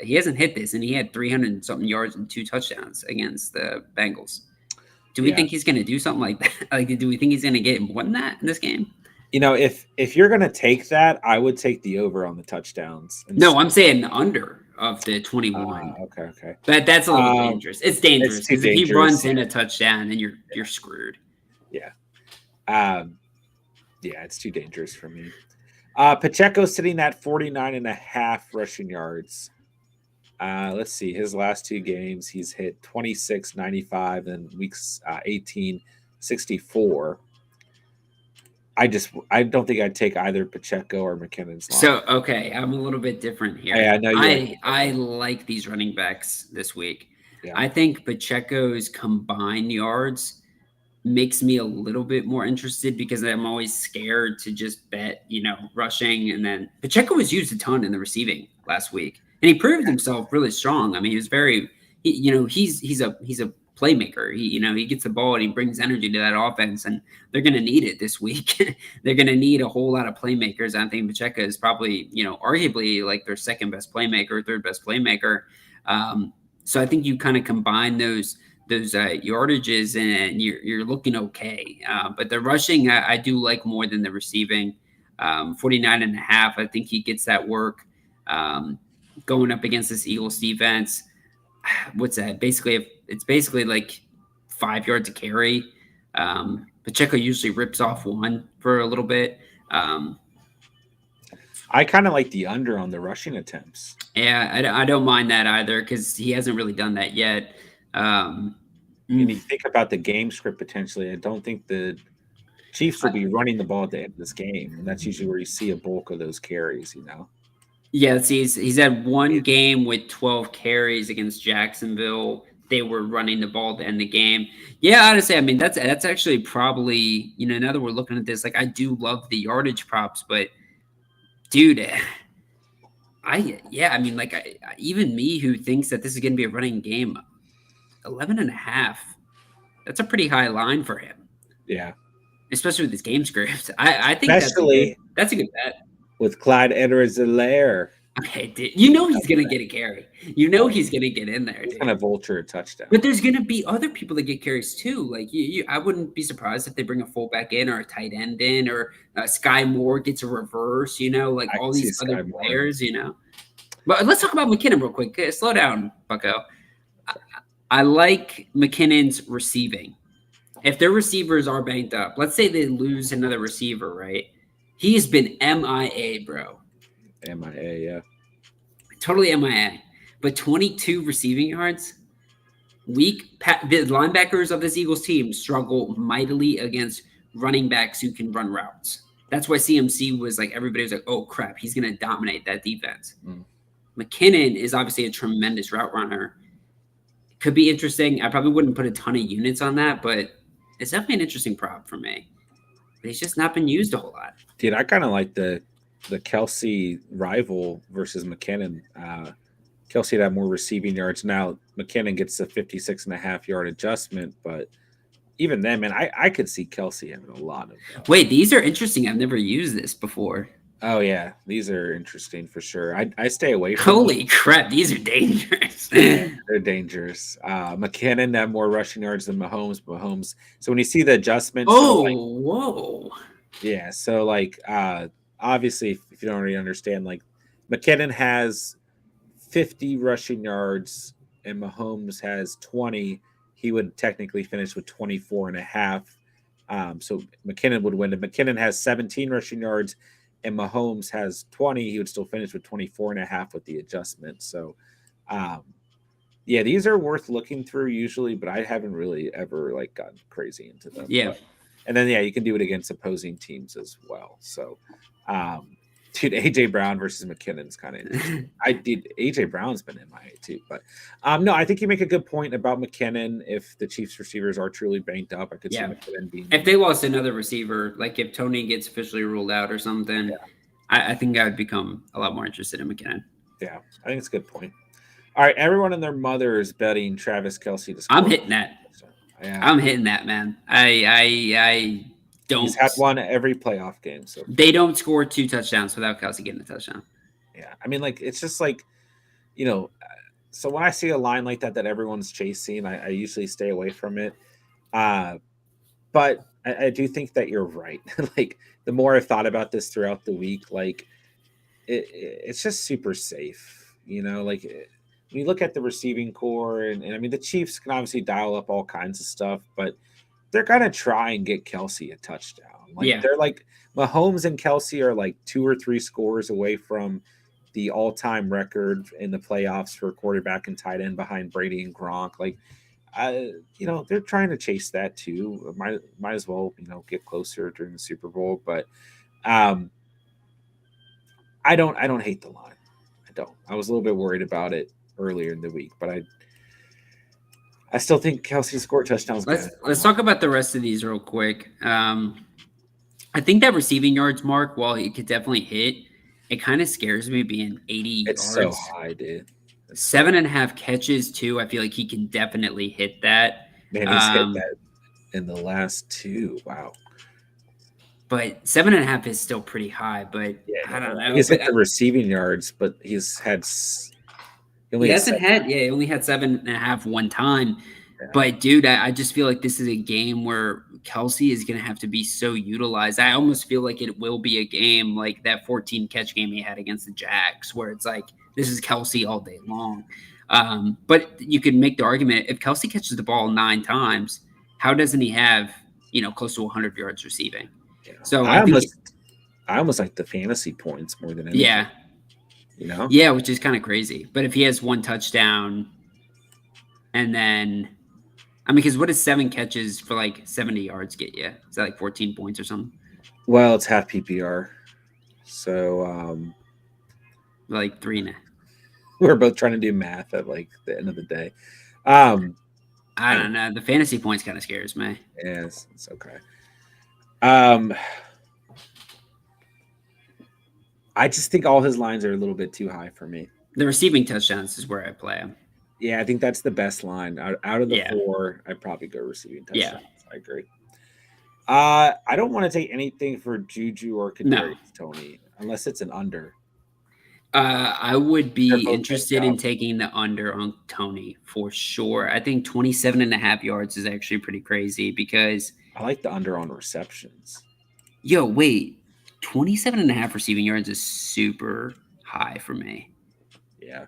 he hasn't hit this, and he had 300 something yards and 2 touchdowns against the Bengals. Do we think he's going to do something like that? Like, do we think he's going to get more than that in this game? If you're going to take that, I would take the over on the touchdowns. No, I'm saying the under of the 21. Okay. But that's a little dangerous. It's dangerous because if he runs in a touchdown, then you're screwed. Yeah. It's too dangerous for me. Pacheco sitting at 49.5 rushing yards. Let's see. His last 2 games, he's hit 26, 95, and weeks 18, 64. I don't think I'd take either Pacheco or McKinnon's line. So, okay, I'm a little bit different here. I know I like these running backs this week. Yeah. I think Pacheco's combined yards makes me a little bit more interested because I'm always scared to just bet, rushing. And then Pacheco was used a ton in the receiving last week, and he proved himself really strong. I mean, he was he's a playmaker. He gets the ball and he brings energy to that offense, and they're going to need it this week. They're going to need a whole lot of playmakers. I think Pacheco is probably, arguably like their second best playmaker, third best playmaker. So I think you kind of combine those yardages and you're looking okay. But the rushing, I do like more than the receiving. 49.5. I think he gets that work going up against this Eagles defense. What's that? It's basically like 5 yards to carry. Pacheco usually rips off 1 for a little bit. I kind of like the under on the rushing attempts. Yeah, I don't mind that either because he hasn't really done that yet. And you think about the game script potentially, I don't think the Chiefs will be running the ball at the end of this game, and that's usually where you see a bulk of those carries. Yeah, he's had 1 game with 12 carries against Jacksonville. They were running the ball to end the game. Yeah, honestly, I mean that's actually probably now that we're looking at this, like I do love the yardage props, but dude, even me who thinks that this is going to be a running game, 11.5 That's a pretty high line for him, Yeah. especially with his game script. I think Especially that's a good bet. with Clyde Edwards-Helaire. Okay, dude. You know he's gonna get a carry. You know he's gonna get in there, He's dude. gonna vulture a touchdown. But there's gonna be other people that get carries too. Like I wouldn't be surprised if they bring a fullback in or a tight end in, or Sky Moore gets a reverse. Like I all can see these other Sky Moore. players. But let's talk about McKinnon real quick. Slow down, Bucko. I like McKinnon's receiving. If their receivers are banked up, let's say they lose another receiver, right? He's been MIA, bro. MIA, yeah. Totally MIA. But 22 receiving yards. The linebackers of this Eagles team struggle mightily against running backs who can run routes. That's why CMC was like, everybody was like, oh crap, he's going to dominate that defense. McKinnon is obviously a tremendous route runner. Could be interesting. I probably wouldn't put a ton of units on that, but it's definitely an interesting prop for me. But he's just not been used a whole lot. Dude, I kind of like the Kelsey rival versus McKinnon. Kelsey had more receiving yards. Now McKinnon gets a 56.5-yard adjustment, but even then, man, I could see Kelsey having a lot of. Wait, these are interesting. I've never used this before. Oh yeah, these are interesting for sure. I stay away from. Holy crap, these are dangerous. They're dangerous. McKinnon had more rushing yards than Mahomes. So when you see the adjustments, whoa. Yeah, so obviously, if you don't already understand, McKinnon has 50 rushing yards and Mahomes has 20. He would technically finish with 24.5. So McKinnon would win. If McKinnon has 17 rushing yards and Mahomes has 20, he would still finish with 24.5 with the adjustment. So, yeah, these are worth looking through usually, but I haven't really ever gotten crazy into them. Yeah. And then, you can do it against opposing teams as well. So, dude, AJ Brown versus McKinnon's kind of interesting. AJ Brown's been MIA too, but no, I think you make a good point about McKinnon. If the Chiefs receivers are truly banked up, I could see McKinnon being. If they lost another receiver, like if Tony gets officially ruled out or something, I think I would become a lot more interested in McKinnon. Yeah, I think it's a good point. All right, everyone and their mother is betting Travis Kelce to score. I'm hitting that. I'm hitting that, man. I don't. He's had one every playoff game. So they don't score 2 touchdowns without Kelce getting a touchdown. Yeah, I mean, it's just so when I see a line like that everyone's chasing, I usually stay away from it. But I do think that you're right. The more I've thought about this throughout the week, it's just super safe. When you look at the receiving core, and I mean, the Chiefs can obviously dial up all kinds of stuff, but they're going to try and get Kelce a touchdown. They're Mahomes and Kelce are 2 or 3 scores away from the all-time record in the playoffs for quarterback and tight end behind Brady and Gronk. They're trying to chase that too. Might as well, get closer during the Super Bowl. But I don't hate the line. I don't. I was a little bit worried about it earlier in the week, but I still think Kelce scored touchdowns. Let's talk about the rest of these real quick. I think that receiving yards mark, while it could definitely hit, it kind of scares me being 80 yards. It's so high, dude. 7.5 catches too. I feel like he can definitely hit that. Man, he's hit that in the last 2. Wow. But 7.5 is still pretty high. But I don't know. He's hit the receiving yards, but he's had. He only had 7.5 one time. Yeah. But dude, I just feel like this is a game where Kelce is going to have to be so utilized. I almost feel like it will be a game like that 14 catch game he had against the Jags, where it's this is Kelce all day long. But you could make the argument, if Kelce catches the ball 9 times, how doesn't he have close to 100 yards receiving? Yeah. So I almost like the fantasy points more than anything. Yeah. Yeah, which is kind of crazy. But if he has 1 touchdown, and then, because what does 7 catches for 70 yards get you? Is that 14 points or something? Well, it's half PPR. So, 3.5. We're both trying to do math at the end of the day. I don't know. The fantasy points kind of scares me. Yes, it's okay. I just think all his lines are a little bit too high for me. The receiving touchdowns is where I play him. Yeah, I think that's the best line. Out of the Yeah. 4, I'd probably go receiving Yeah. touchdowns. I agree. I don't want to take anything for Juju or No. Kadarius Tony unless it's an under. I would They're be both banged interested up. in taking the under on Tony for sure. I think 27.5 yards is actually pretty crazy because, I like the under on receptions. yo, wait, 27.5 receiving yards is super high for me. Yeah,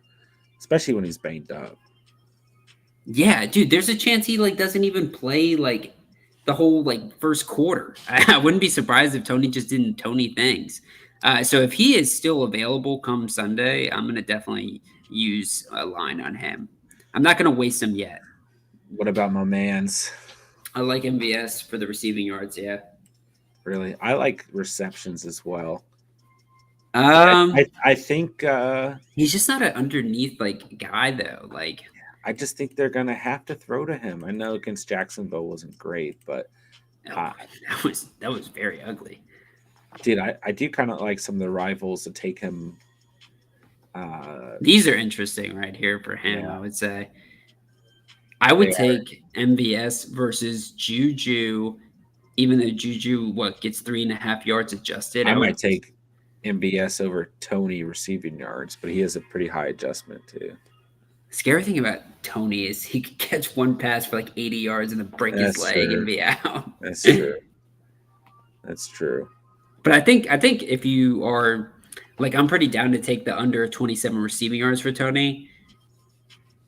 especially when he's banged up. Yeah, dude, there's a chance he like doesn't even play like the whole like first quarter. I wouldn't be surprised if Tony just didn't Tony things. So if he is still available come Sunday, I'm gonna definitely use a line on him. I'm not gonna waste him yet. What about my man's? I like MVS for the receiving yards. Yeah. Really, I like receptions as well. Um, I think he's just not an underneath like guy though. Like, I just think they're gonna have to throw to him. I know against Jacksonville wasn't great, but oh, that was very ugly. dude, I do kind of like some of the rivals to take him. These are interesting right here for him. Yeah. I would say. I would They take MVS versus Juju, even though Juju gets 3.5 yards adjusted. I I might would. take MBS over Tony receiving yards, but he has a pretty high adjustment too. Scary thing about Tony is he could catch one pass for like 80 yards and then break his That's leg true. and be out. That's true. That's true. But I think if you are like, I'm pretty down to take the under 27 receiving yards for Tony.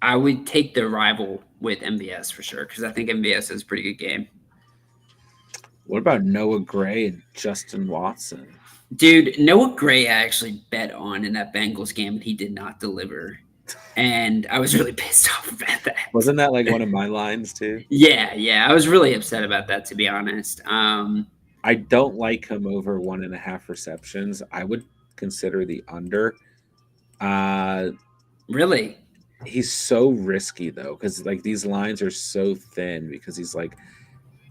I would take the rival with MVS for sure because I think MVS has a pretty good game. What about Noah Gray and Justin Watson? Dude, Noah Gray I actually bet on in that Bengals game and he did not deliver. And I was really pissed off about that. Wasn't that like one of my lines too? Yeah. I was really upset about that, to be honest. I don't like him over 1.5 receptions. I would consider the under. Really? He's so risky though, because like these lines are so thin because he's like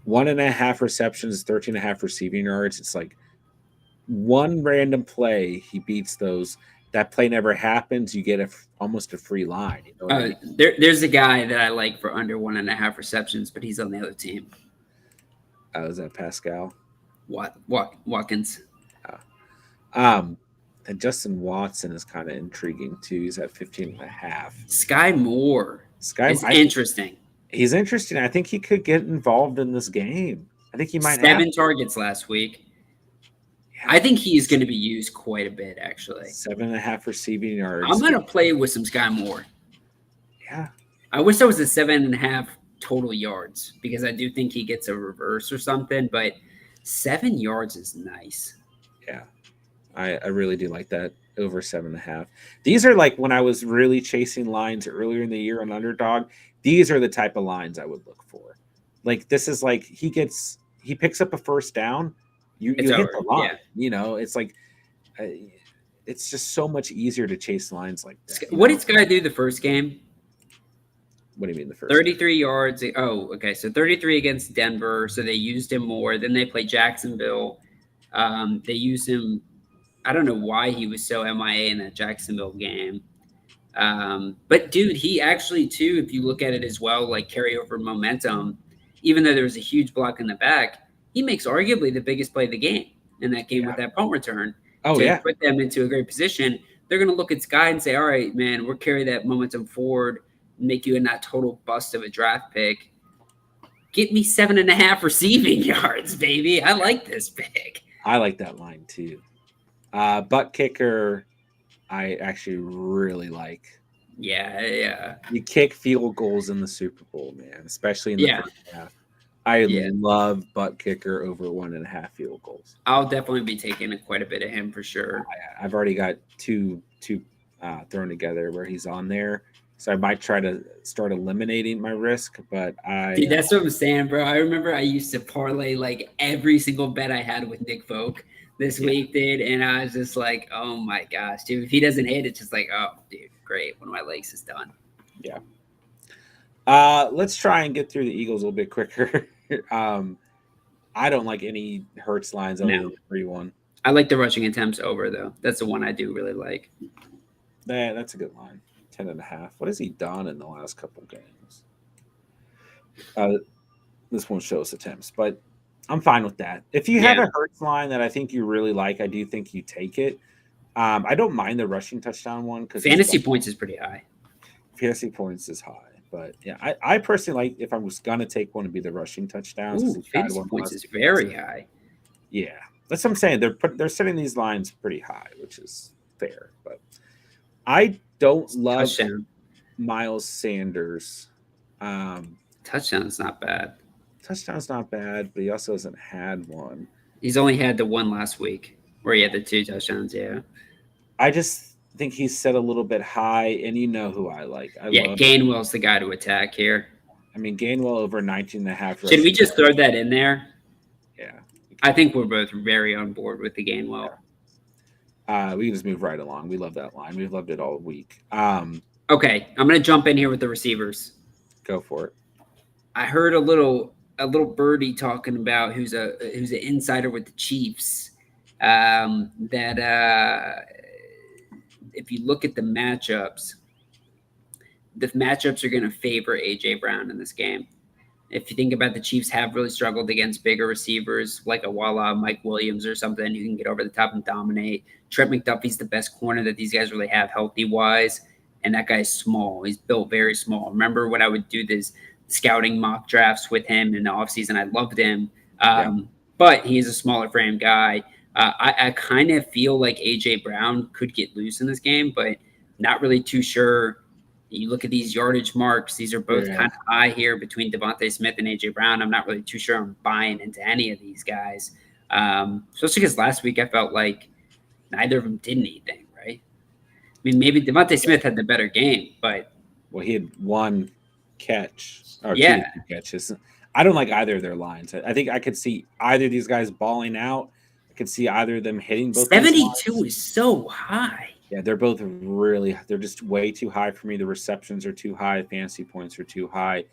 1.5 receptions, 13.5 receiving yards. It's like one random play, he beats those. That play never happens. You get almost a free line. You know what I mean? There's a guy that I like for under 1.5 receptions, but he's on the other team. Is that Pascal? Watkins. And Justin Watson is kind of intriguing too. He's at 15.5. Sky Moore. Is interesting. He's interesting. I think he could get involved in this game. I think he might 7 targets last week. Yeah. I think he's going to be used quite a bit, actually. 7.5 receiving yards. I'm going to play with some Sky Moore. Yeah. I wish there was a 7.5 total yards because I do think he gets a reverse or something, but 7 yards is nice. Yeah. I really do like that over 7.5. These are like when I was really chasing lines earlier in the year on Underdog. These are the type of lines I would look for. Like this is like he picks up a first down. You hit the line. Yeah. You know, it's like it's just so much easier to chase lines like that. What did Sky do the first game? What do you mean the first? 33 game? Yards. Oh, okay. So 33 against Denver. So they used him more. Then they played Jacksonville. They used him. I don't know why he was so MIA in that Jacksonville game. But dude, he actually too, if you look at it as well, like carryover momentum, even though there was a huge block in the back, he makes arguably the biggest play of the game in that game with that punt return. To put them into a great position. They're going to look at Sky and say, all right, man, we'll carry that momentum forward, make you a not total bust of a draft pick. Get me 7.5 receiving yards, baby. I like this pick. I like that line too. Butt kicker, I actually really like. Yeah. You kick field goals in the Super Bowl, man, especially in the first half. I love butt kicker over 1.5 field goals. I'll definitely be taking quite a bit of him for sure. I've already got two thrown together where he's on there. So I might try to start eliminating my risk, but Dude, that's what I'm saying, bro. I remember I used to parlay like every single bet I had with Nick Folk this week, dude, and I was just like, oh my gosh, dude, if he doesn't hit, it's just like, oh, dude, great, one of my legs is done. Yeah. Let's try and get through the Eagles a little bit quicker. I don't like any Hurts lines other than the 3-1. I like the rushing attempts over though. That's the one I do really like. That's a good line. 10.5. What has he done in the last couple games? This won't show us attempts, but I'm fine with that. If you have a Hurts line that I think you really like, I do think you take it. I don't mind the rushing touchdown one because fantasy points is pretty high. Fantasy points is high, but yeah, I personally like if I was gonna take one to be the rushing touchdowns. Ooh, fantasy points is very high. Yeah, that's what I'm saying. They're setting these lines pretty high, which is fair. But I don't love Miles Sanders. Touchdown's not bad. Touchdown's not bad, but he also hasn't had one. He's only had the one last week where he had the 2 touchdowns. Yeah. I just think he's set a little bit high, and you know who I like. Gainwell's the guy to attack here. I mean, Gainwell over 19.5. Should we just throw that in there? Yeah. I think we're both very on board with the Gainwell. We can just move right along. We love that line. We've loved it all week. Okay, I'm going to jump in here with the receivers. Go for it. I heard a little birdie talking about who's an insider with the Chiefs. That if you look at the matchups are going to favor AJ Brown in this game. If you think about the Chiefs have really struggled against bigger receivers like a Mike Williams or something who can get over the top and dominate. Trent McDuffie's the best corner that these guys really have healthy-wise, and that guy's small. He's built very small. Remember when I would do this scouting mock drafts with him in the offseason? I loved him, but he's a smaller frame guy. I kind of feel like A.J. Brown could get loose in this game, but not really too sure. You look at these yardage marks. These are both kind of high here between Devontae Smith and A.J. Brown. I'm not really too sure I'm buying into any of these guys, especially because last week I felt like neither of them did anything, right? I mean, maybe Devontae Smith had the better game, but – Well, he had one catch or 2 catches. I don't like either of their lines. I think I could see either of these guys balling out. I could see either of them hitting both. 72 is so high. Yeah, they're both they're just way too high for me. The receptions are too high. Fantasy points are too high.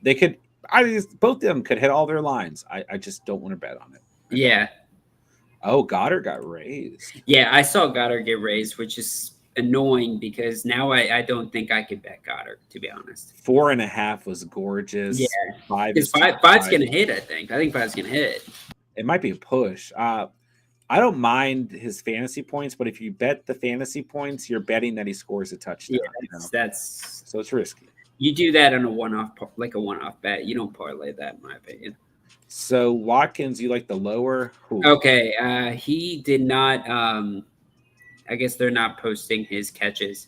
Both of them could hit all their lines. I just don't want to bet on it. Yeah. Oh, Goddard got raised. Yeah, I saw Goddard get raised, which is annoying because now I don't think I could bet Goddard, to be honest. 4.5 was gorgeous. Yeah. Five's going to hit, I think. I think 5's going to hit. It might be a push. I don't mind his fantasy points, but if you bet the fantasy points, you're betting that he scores a touchdown. Yeah, that's so it's risky. You do that on a one-off bet. You don't parlay that, in my opinion. So Watkins, you like the lower? Ooh. Okay, he did not. I guess they're not posting his catches.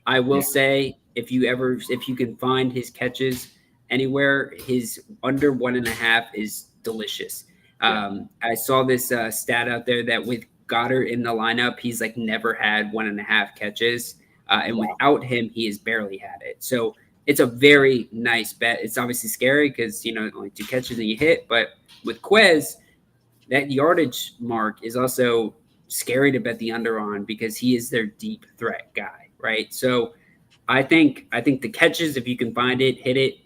I will say if you can find his catches anywhere, his under 1.5 is delicious. I saw this stat out there that with Goddard in the lineup, he's like never had 1.5 catches. And without him, he has barely had it. So it's a very nice bet. It's obviously scary because, only 2 catches and you hit. But with Quez, that yardage mark is also scary to bet the under on because he is their deep threat guy, right? So I think the catches, if you can find it, hit it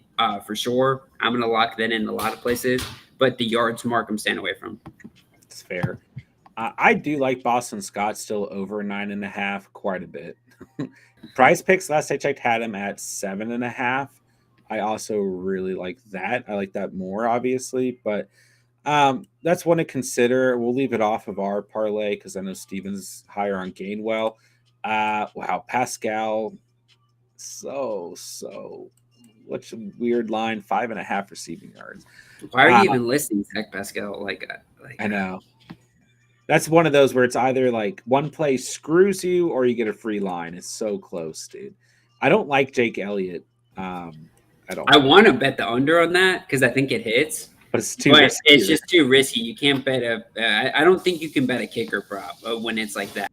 for sure. I'm going to lock that in a lot of places. But the yards mark I'm staying away from. It's fair. I do like Boston Scott still over 9.5 quite a bit. Prize Picks last I checked had him at 7.5. I also really like that. I like that more, obviously, but that's one to consider. We'll leave it off of our parlay because I know Steven's higher on Gainwell. Wow, Pascal, so what's a weird line? 5.5 receiving yards. Why are you even listening, Zach Pascal? I know. That's one of those where it's either like one play screws you or you get a free line. It's so close, dude. I don't like Jake Elliott at all. I want to bet the under on that because I think it hits. But it's too risky. It's just too risky. You can't bet I don't think you can bet a kicker prop when it's like that.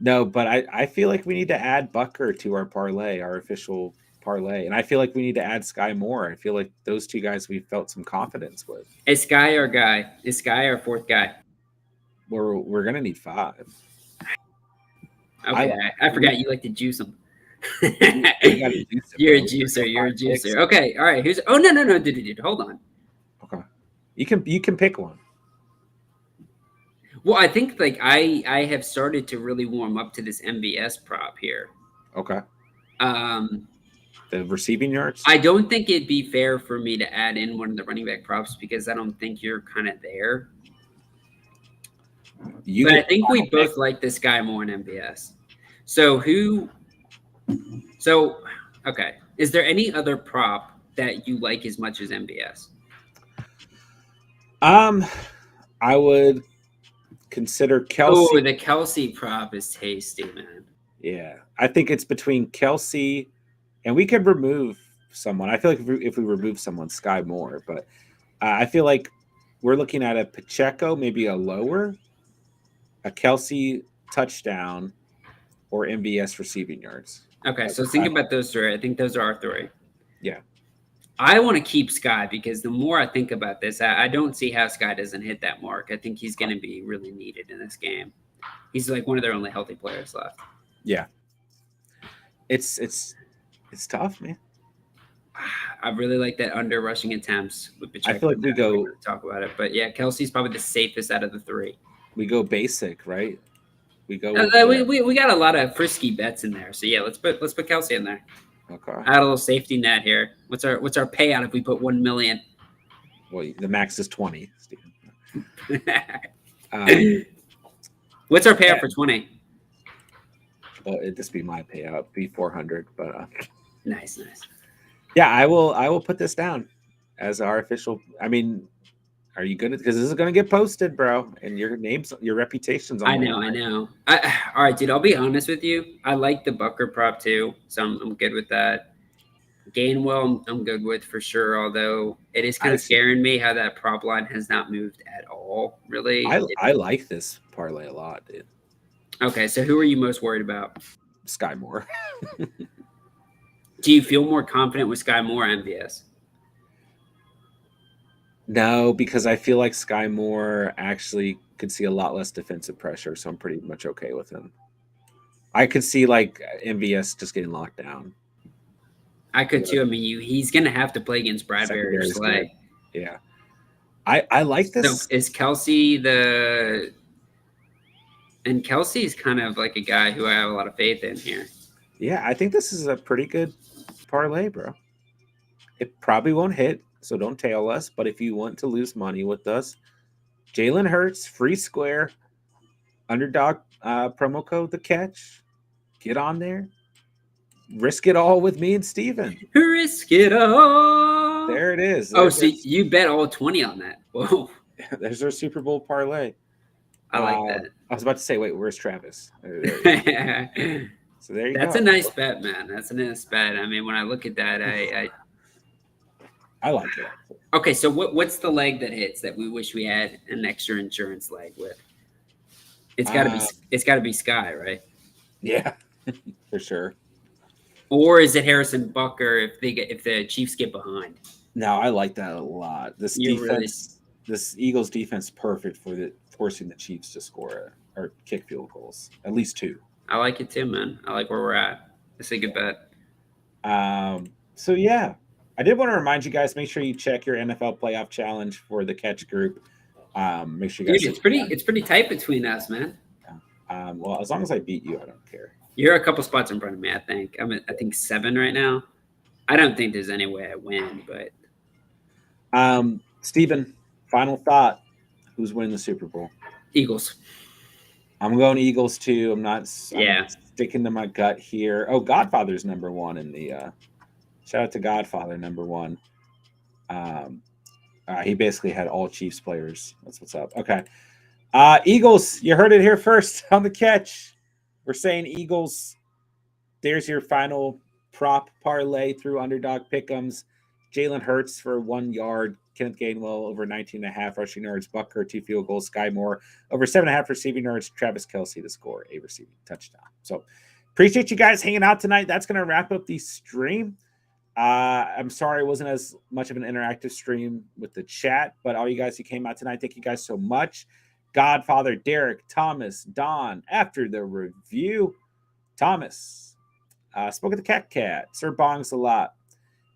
No, but I feel like we need to add Bucker to our parlay, our official parlay. And I feel like we need to add Sky Moore. I feel like those 2 guys we felt some confidence with. Is Sky our guy? Is Sky our 4th guy? We're going to need 5. Okay, I forgot you like to juice them. You're a juicer. Okay, all right. No, dude, hold on. Okay, you can pick one. Well, I think I have started to really warm up to this MVS prop here. Okay. The receiving yards. I don't think it'd be fair for me to add in one of the running back props because I don't think you're kind of there. But I think we both like this guy more in MVS. So okay. Is there any other prop that you like as much as MVS? I would consider Kelsey. Oh, the Kelsey prop is tasty, man. Yeah, I think it's between Kelsey, and we could remove someone. I feel like if we remove someone, Sky Moore, but I feel like we're looking at a Pacheco, maybe a lower, a Kelsey touchdown, or MVS receiving yards. Okay, so think about those three. I think those are our three. Yeah. I want to keep Sky because the more I think about this, I don't see how Sky doesn't hit that mark. I think he's going to be really needed in this game. He's like one of their only healthy players left. Yeah. It's tough, man. I really like that under rushing attempts with Pacheco. I feel like we go talk about it, but yeah, Kelsey's probably the safest out of the three. We go basic, right? We go. We got a lot of frisky bets in there, so yeah, let's put Kelsey in there. Okay. Add a little safety net here. What's our payout if we put 1 million? Well, the max is 20, Stephen. What's our payout for 20? Well, it'd just be my payout, it'd be 400. But nice. Yeah, I will put this down as our official. I mean, are you good? Because this is going to get posted, bro, and your reputation's on. I know. All right, dude. I'll be honest with you. I like the Bucker prop too, so I'm good with that. Gainwell, I'm good with for sure. Although it is kind of scaring me how that prop line has not moved at all. Really, I like this parlay a lot, dude. Okay, so who are you most worried about? Sky Moore. Do you feel more confident with Sky Moore or MVS? No, because I feel like Sky Moore actually could see a lot less defensive pressure, so I'm pretty much okay with him. I could see like MVS just getting locked down. I could too. I mean, he's going to have to play against Bradbury or Slay. Yeah. I like this. So is Kelsey and Kelsey's kind of like a guy who I have a lot of faith in here. Yeah, I think this is a pretty good parlay, bro. It probably won't hit, so don't tail us. But if you want to lose money with us, Jalen Hurts, free square, Underdog promo code The Catch. Get on there. Risk it all with me and Steven. Risk it all. There it is. So you bet all 20 on that. Whoa. There's our Super Bowl parlay. I like that. I was about to say, wait, where's Travis? So there you go. That's a nice bet, man. That's a nice bet. I mean, when I look at that, I like it. Okay, so what's the leg that hits that we wish we had an extra insurance leg with? It's got to be Sky, right? Yeah, for sure. Or is it Harrison Bucker if the Chiefs get behind? No, I like that a lot. This defense, this Eagles defense, perfect for forcing the Chiefs to score or kick field goals, at least 2. I like it too, man. I like where we're at. It's a good bet. So yeah, I did want to remind you guys, make sure you check your NFL playoff challenge for the Catch group. Make sure you guys. Dude, it's pretty tight between us, man. Well, as long as I beat you, I don't care. You're a couple spots in front of me, I think. I'm at, I think 7 right now. I don't think there's any way I win, but. Steven, final thought. Who's winning the Super Bowl? Eagles. I'm going Eagles too. I'm sticking to my gut here. Oh, Godfather's number 1 in the shout out to Godfather number 1. He basically had all Chiefs players. That's what's up. Okay. Eagles, you heard it here first on the Catch. We're saying Eagles. There's your final prop parlay through Underdog Pick'ems. Jalen Hurts for 1 yard. Kenneth Gainwell over 19.5 rushing yards. Bucker 2 field goals. Sky Moore over 7.5 receiving yards. Travis Kelsey to score a receiving touchdown. So appreciate you guys hanging out tonight. That's going to wrap up the stream. I'm sorry it wasn't as much of an interactive stream with the chat, but all you guys who came out tonight, thank you guys so much. Godfather, Derek, Thomas, Don, after the review, Thomas, spoke at the Cat, Sir Bongs a lot,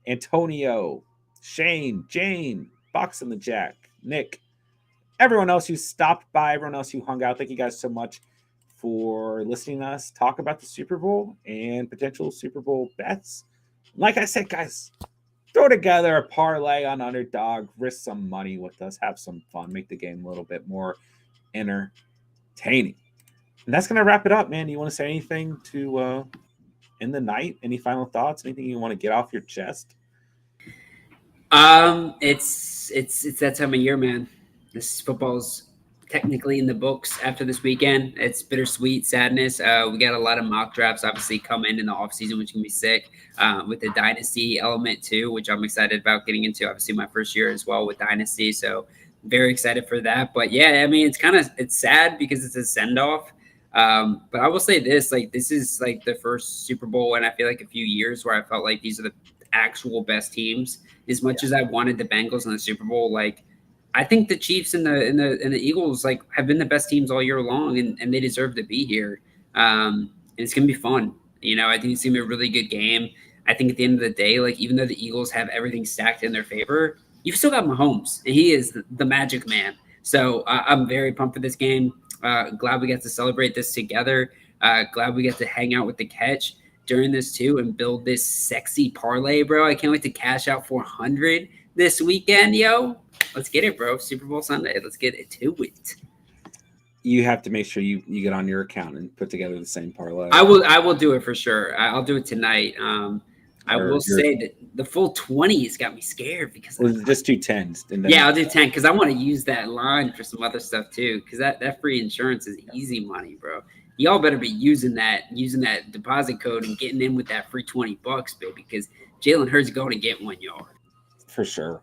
Antonio, Shane, Jane, Box and the Jack, Nick, everyone else who stopped by, everyone else who hung out, thank you guys so much for listening to us talk about the Super Bowl and potential Super Bowl bets. Like I said, guys, throw together a parlay on Underdog, risk some money with us, have some fun, make the game a little bit more entertaining. And that's going to wrap it up, man. You want to say anything to end the night? Any final thoughts? Anything you want to get off your chest? It's that time of year, man. This football's technically in the books after this weekend. It's bittersweet sadness. We got a lot of mock drafts obviously coming in the offseason, which can be sick. With the dynasty element too, which I'm excited about getting into. Obviously, my first year as well with dynasty, so very excited for that. But yeah, I mean, it's sad because it's a send off. But I will say this: like, this is like the first Super Bowl in I feel like a few years where I felt like these are the actual best teams. As much as I wanted the Bengals in the Super Bowl, like, I think the Chiefs and the Eagles like have been the best teams all year long, and they deserve to be here. And it's gonna be fun. You know, I think it's gonna be a really good game. I think at the end of the day, like, even though the Eagles have everything stacked in their favor, you've still got Mahomes, and he is the magic man. So I'm very pumped for this game. Glad we got to celebrate this together. Glad we got to hang out with the catch during this too and build this sexy parlay, bro. I can't wait to cash out 400 this weekend, yo. Let's get it, bro. Super Bowl Sunday. Let's get it to it. You have to make sure you get on your account and put together the same parlay. I will do it for sure. I'll do it tonight. I will say that the full 20 has got me scared because just do 10s. Yeah, I'll do 10 because I want to use that line for some other stuff too. Because that free insurance is easy money, bro. Y'all better be using that deposit code and getting in with that free $20, baby. Because Jalen Hurts going to get one, y'all. For sure.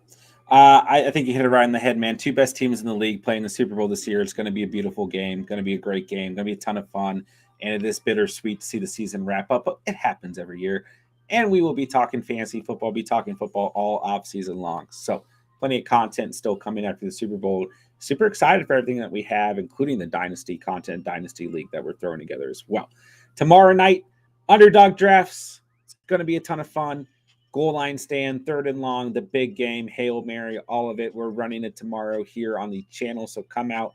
I think you hit it right on the head, man. Two best teams in the league playing the Super Bowl this year. It's going to be a beautiful game. Going to be a great game. Going to be a ton of fun. And it is bittersweet to see the season wrap up. But it happens every year. And we will be talking fantasy football, be talking football all off season long. So plenty of content still coming after the Super Bowl. Super excited for everything that we have, including the Dynasty content, Dynasty League that we're throwing together as well. Tomorrow night, Underdog drafts. It's going to be a ton of fun. Goal line stand, third and long, the big game, Hail Mary, all of it. We're running it tomorrow here on the channel. So come out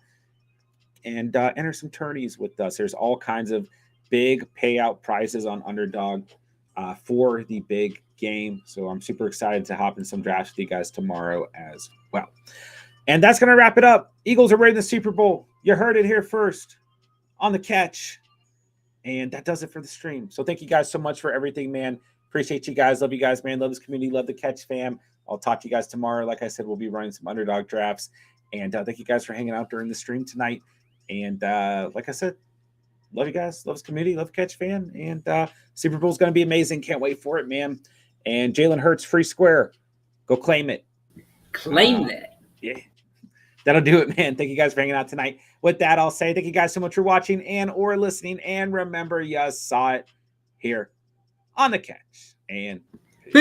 and enter some tourneys with us. There's all kinds of big payout prizes on Underdog for the big game. So I'm super excited to hop in some drafts with you guys tomorrow as well. And that's going to wrap it up. Eagles are winning the Super Bowl. You heard it here first on the catch. And that does it for the stream. So thank you guys so much for everything, man. Appreciate you guys. Love you guys, man. Love this community. Love the catch fam. I'll talk to you guys tomorrow. Like I said, we'll be running some Underdog drafts. And thank you guys for hanging out during the stream tonight. And like I said, love you guys. Love this community. Love catch fan. And Super Bowl is going to be amazing. Can't wait for it, man. And Jalen Hurts, free square. Go claim it. Claim that. Yeah. That'll do it, man. Thank you guys for hanging out tonight. With that, I'll say thank you guys so much for watching and or listening. And remember, you saw it here on the catch. And peace.